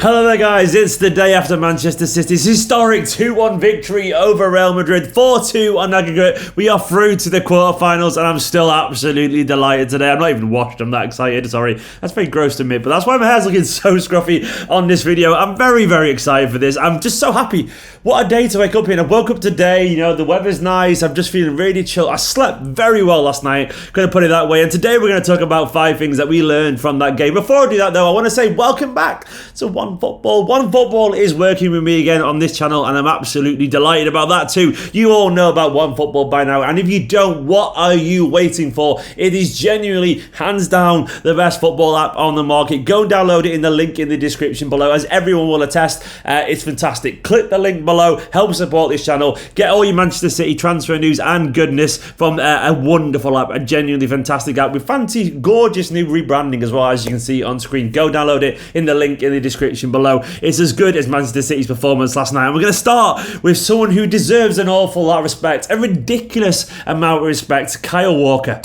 Hello there guys, it's the day after Manchester City's historic 2-1 victory over Real Madrid, 4-2 on aggregate. We are through to the quarterfinals and I'm still absolutely delighted today. I'm not even washed, I'm that excited, sorry. That's very gross to admit, but that's why my hair's looking so scruffy on this video. I'm very, very excited for this. I'm just so happy. What a day to wake up in. I woke up today, you know, the weather's nice, I'm just feeling really chill. I slept very well last night, gonna put it that way. And today we're gonna talk about 5 things that we learned from that game. Before I do that though, I wanna say welcome back to One Football. One Football is working with me again on this channel and I'm absolutely delighted about that too. You all know about One Football by now, and if you don't, what are you waiting for? It is genuinely, hands down, the best football app on the market. Go and download it in the link in the description below, as everyone will attest. It's fantastic. Click the link below, help support this channel, get all your Manchester City transfer news and goodness from a wonderful app, a genuinely fantastic app with fancy, gorgeous new rebranding as well, as you can see on screen. Go download it in the link in the description below. It's as good as Manchester City's performance last night. And we're going to start with someone who deserves an awful lot of respect, a ridiculous amount of respect, Kyle Walker.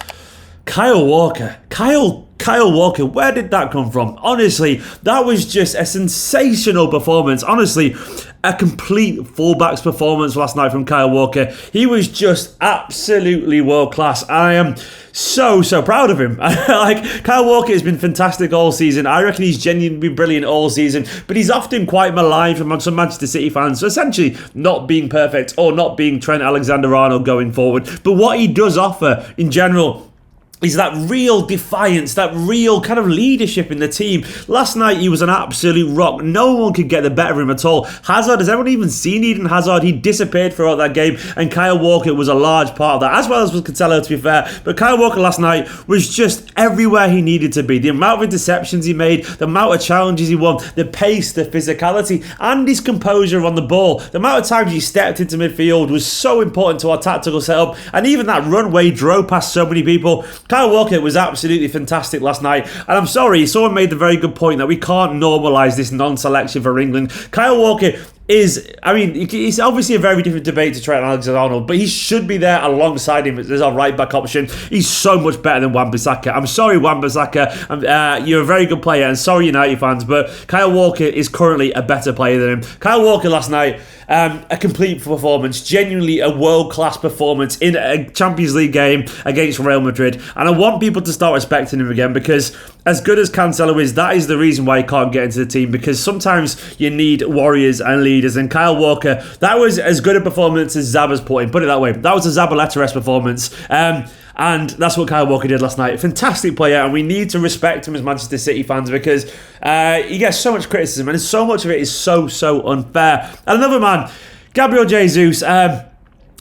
Kyle Walker, where did that come from? Honestly, that was just a sensational performance. Honestly, a complete fullback's performance last night from Kyle Walker. He was just absolutely world class. I am so proud of him. Like, Kyle Walker has been fantastic all season. I reckon he's genuinely been brilliant all season, but he's often quite maligned from some Manchester City fans, so essentially not being perfect or not being Trent Alexander-Arnold going forward. But what he does offer in general is that real defiance, that real kind of leadership in the team. Last night, he was an absolute rock. No one could get the better of him at all. Hazard, has everyone even seen Eden Hazard? He disappeared throughout that game, and Kyle Walker was a large part of that, as well as was Cancelo, to be fair. But Kyle Walker last night was just everywhere he needed to be. The amount of interceptions he made, the amount of challenges he won, the pace, the physicality, and his composure on the ball. The amount of times he stepped into midfield was so important to our tactical setup, and even that runway drove past so many people. Kyle Walker was absolutely fantastic last night, and I'm sorry, someone made the very good point that we can't normalise this non-selection for England. Kyle Walker is, I mean, it's obviously a very different debate to Trent Alexander-Arnold, but he should be there alongside him as our right-back option. He's so much better than Wan-Bissaka. I'm sorry, Wan-Bissaka, you're a very good player, and sorry, United fans, but Kyle Walker is currently a better player than him. Kyle Walker last night, a complete performance, genuinely a world-class performance in a Champions League game against Real Madrid, and I want people to start respecting him again, because as good as Cancelo is, that is the reason why he can't get into the team, because sometimes you need warriors and leaders, and Kyle Walker, that was as good a performance as Zaba's put in, put it that way. That was a Zabaleta-esque performance, and that's what Kyle Walker did last night. Fantastic player, and we need to respect him as Manchester City fans, because he gets so much criticism, and so much of it is so unfair. And another man, Gabriel Jesus.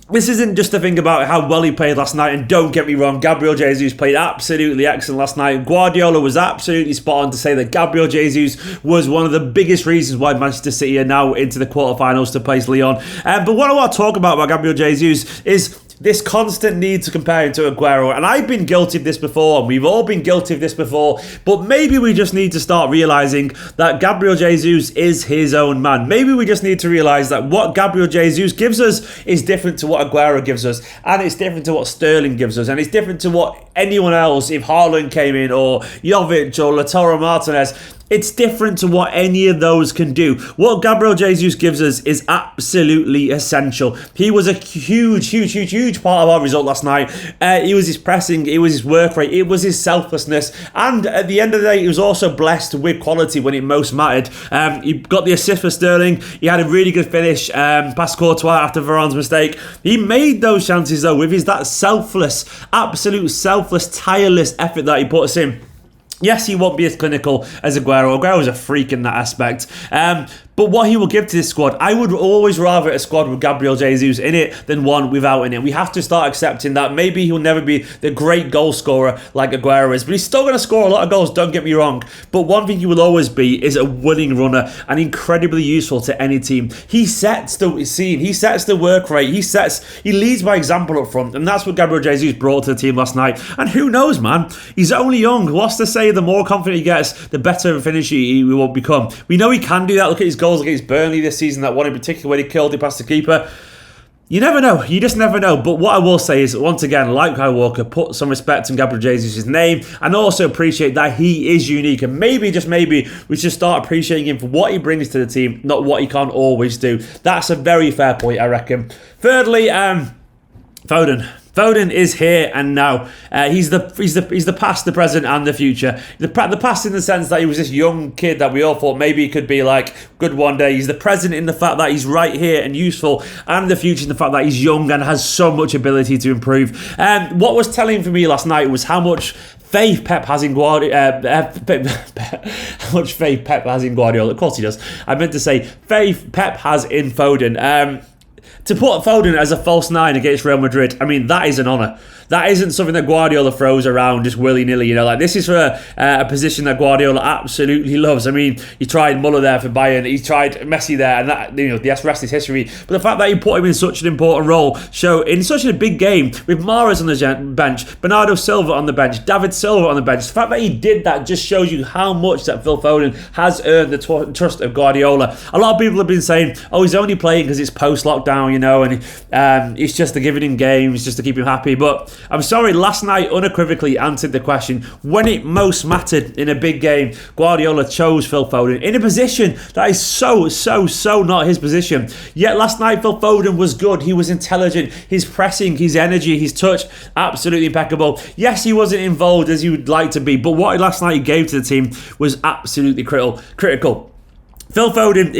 This isn't just a thing about how well he played last night, and don't get me wrong, Gabriel Jesus played absolutely excellent last night. Guardiola was absolutely spot on to say that Gabriel Jesus was one of the biggest reasons why Manchester City are now into the quarterfinals to place Lyon. But what I want to talk about Gabriel Jesus is this constant need to compare him to Aguero. And I've been guilty of this before, and we've all been guilty of this before, but maybe we just need to start realising that Gabriel Jesus is his own man. Maybe we just need to realise that what Gabriel Jesus gives us is different to what Aguero gives us, and it's different to what Sterling gives us, and it's different to what anyone else, if Haaland came in, or Jovic, or Lautaro Martinez. It's different to what any of those can do. What Gabriel Jesus gives us is absolutely essential. He was a huge part of our result last night. It was his pressing, it was his work rate, it was his selflessness, and at the end of the day, he was also blessed with quality when it most mattered. He got the assist for Sterling, he had a really good finish past Courtois after Varane's mistake. He made those chances though with his that selfless, absolute selfless, tireless effort that he puts in. Yes, he won't be as clinical as Aguero. Aguero's a freak in that aspect. But what he will give to this squad, I would always rather a squad with Gabriel Jesus in it than one without in it. We have to start accepting that maybe he'll never be the great goal scorer like Aguero is, but he's still going to score a lot of goals, don't get me wrong. But one thing he will always be is a winning runner and incredibly useful to any team. He sets the scene, he sets the work rate, he leads by example up front, and that's what Gabriel Jesus brought to the team last night. And who knows, man, he's only young. What's to say the more confident he gets, the better of a finisher he will become. We know he can do that. Look at his goals against Burnley this season, that one in particular where he killed it past the keeper. You never know. You just never know. But what I will say is, once again, like Kyle Walker, put some respect on Gabriel Jesus' name and also appreciate that he is unique. And maybe, just maybe, we should start appreciating him for what he brings to the team, not what he can't always do. That's a very fair point, I reckon. Thirdly, Foden. Foden is here and now. He's the past, the present, and the future. The past in the sense that he was this young kid that we all thought maybe he could be like good one day. He's the present in the fact that he's right here and useful, and the future in the fact that he's young and has so much ability to improve. What was telling for me last night was how much faith Pep has in Guardiola. How much faith Pep has in Guardiola. Of course he does. I meant to say faith Pep has in Foden. To put Foden as a false nine against Real Madrid, I mean, that is an honour. That isn't something that Guardiola throws around just willy-nilly, like this is for a position that Guardiola absolutely loves. I mean, he tried Muller there for Bayern, he tried Messi there, and that, the rest is history. But the fact that he put him in such an important role, in such a big game, with Mahrez on the bench, Bernardo Silva on the bench, David Silva on the bench, the fact that he did that just shows you how much that Phil Foden has earned the trust of Guardiola. A lot of people have been saying, oh, he's only playing because it's post-lockdown, and it's just to give it in games, just to keep him happy. But I'm sorry, last night unequivocally answered the question. When it most mattered in a big game, Guardiola chose Phil Foden in a position that is so not his position. Yet last night Phil Foden was good. He was intelligent. His pressing, his energy, his touch, absolutely impeccable. Yes, he wasn't involved as he would like to be, but what last night he gave to the team was absolutely critical. Phil Foden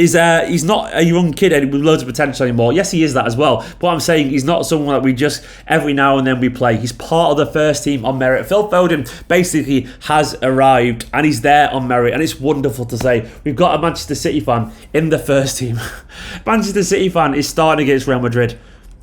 he's not a young kid with loads of potential anymore. Yes, he is that as well. But I'm saying he's not someone that we just every now and then we play. He's part of the first team on merit. Phil Foden basically has arrived and he's there on merit, and it's wonderful to say. We've got a Manchester City fan in the first team. Manchester City fan is starting against Real Madrid.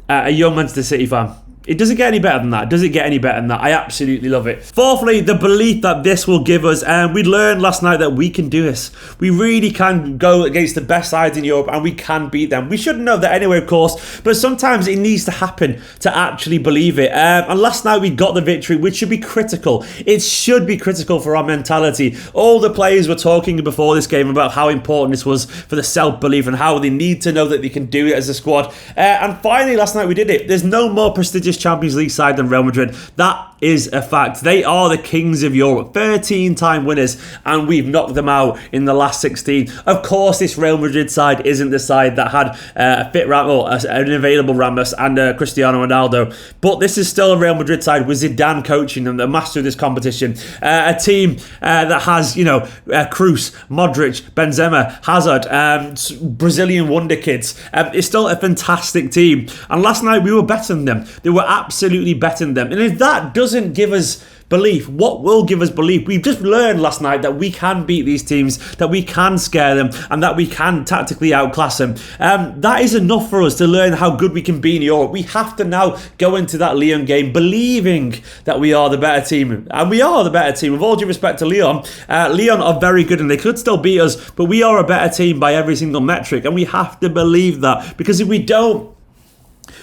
A young Manchester City fan. It doesn't get any better than that. Does it get any better than that? I absolutely love it. Fourthly, the belief that this will give us. We learned last night that we can do this. We really can go against the best sides in Europe and we can beat them. We shouldn't know that anyway, of course, but sometimes it needs to happen to actually believe it. And last night we got the victory, which should be critical. It should be critical for our mentality. All the players were talking before this game about how important this was for the self-belief and how they need to know that they can do it as a squad. And finally, last night we did it. There's no more prestigious Champions League side than Real Madrid. That is a fact. They are the kings of Europe, 13-time winners, and we've knocked them out in the last 16. Of course, this Real Madrid side isn't the side that had a fit Ramos, an available Ramos, and Cristiano Ronaldo, but this is still a Real Madrid side with Zidane coaching them, the master of this competition. A team that has, Kroos, Modric, Benzema, Hazard, Brazilian wonder kids. It's still a fantastic team, and last night we were better than them. They were absolutely better than them. And if that doesn't give us belief, what will give us belief? We've just learned last night that we can beat these teams, that we can scare them, and that we can tactically outclass them. That is enough for us to learn how good we can be in Europe. We have to now go into that Lyon game believing that we are the better team. And we are the better team. With all due respect to Lyon, Lyon are very good and they could still beat us, but we are a better team by every single metric, and we have to believe that, because if we don't,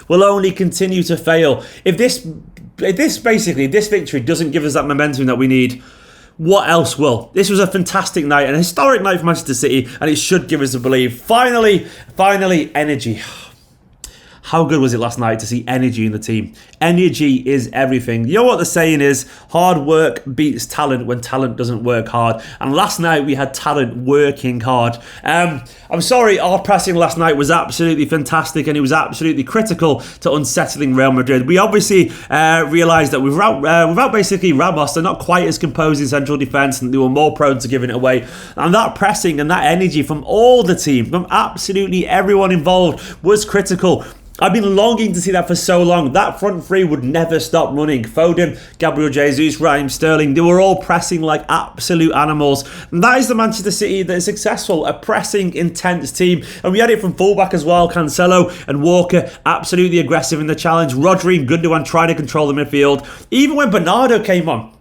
we'll only continue to fail. If this victory doesn't give us that momentum that we need, what else will? This was a fantastic night, an historic night for Manchester City, and it should give us a belief. Finally, energy. How good was it last night to see energy in the team? Energy is everything. You know what the saying is? Hard work beats talent when talent doesn't work hard. And last night we had talent working hard. I'm sorry, our pressing last night was absolutely fantastic and it was absolutely critical to unsettling Real Madrid. We obviously realised that without basically Ramos, they're not quite as composed in central defence and they were more prone to giving it away. And that pressing and that energy from all the team, from absolutely everyone involved, was critical. I've been longing to see that for so long. That front three would never stop running. Foden, Gabriel Jesus, Raheem Sterling, they were all pressing like absolute animals. And that is the Manchester City that is successful, a pressing, intense team. And we had it from fullback as well. Cancelo and Walker, absolutely aggressive in the challenge. Rodri and Gundogan trying to control the midfield. Even when Bernardo came on,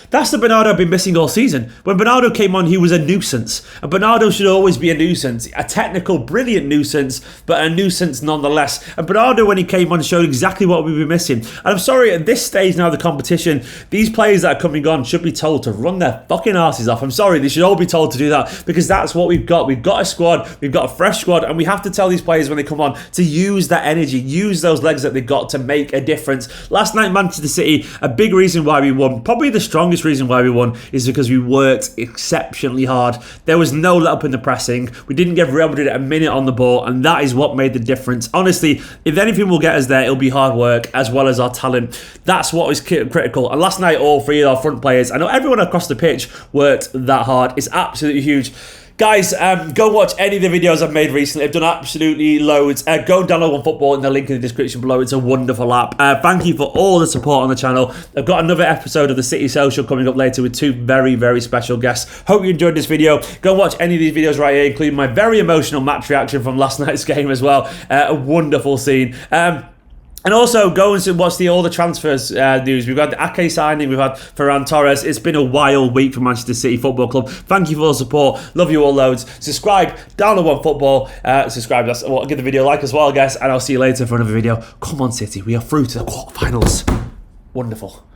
That's the Bernardo I've been missing all season. When Bernardo came on, he was a nuisance. And Bernardo should always be a nuisance. A technical, brilliant nuisance, but a nuisance nonetheless. And Bernardo, when he came on, showed exactly what we've been missing. And I'm sorry, at this stage now of the competition, these players that are coming on should be told to run their fucking asses off. I'm sorry, they should all be told to do that, because that's what we've got. We've got a squad, we've got a fresh squad, and we have to tell these players when they come on to use that energy, use those legs that they got to make a difference. Last night, Manchester City, a big reason why we won, probably the strongest reason why we won, is because we worked exceptionally hard. There was no let up in the pressing. We didn't give Real Madrid a minute on the ball, and that is what made the difference. Honestly, if anything will get us there, it'll be hard work as well as our talent. That's what is critical. And last night, all three of our front players, I know everyone across the pitch worked that hard. It's absolutely huge. Guys, go watch any of the videos I've made recently. I've done absolutely loads. Go download OneFootball in the link in the description below. It's a wonderful app. Thank you for all the support on the channel. I've got another episode of the City Social coming up later with two very, very special guests. Hope you enjoyed this video. Go watch any of these videos right here, including my very emotional match reaction from last night's game as well. A wonderful scene. And also, go and watch all the transfers news. We've had the Ake signing, we've had Ferran Torres. It's been a wild week for Manchester City Football Club. Thank you for the support. Love you all loads. Subscribe, download OneFootball. Subscribe, give the video a like as well, guys. And I'll see you later for another video. Come on, City. We are through to the quarterfinals. Wonderful.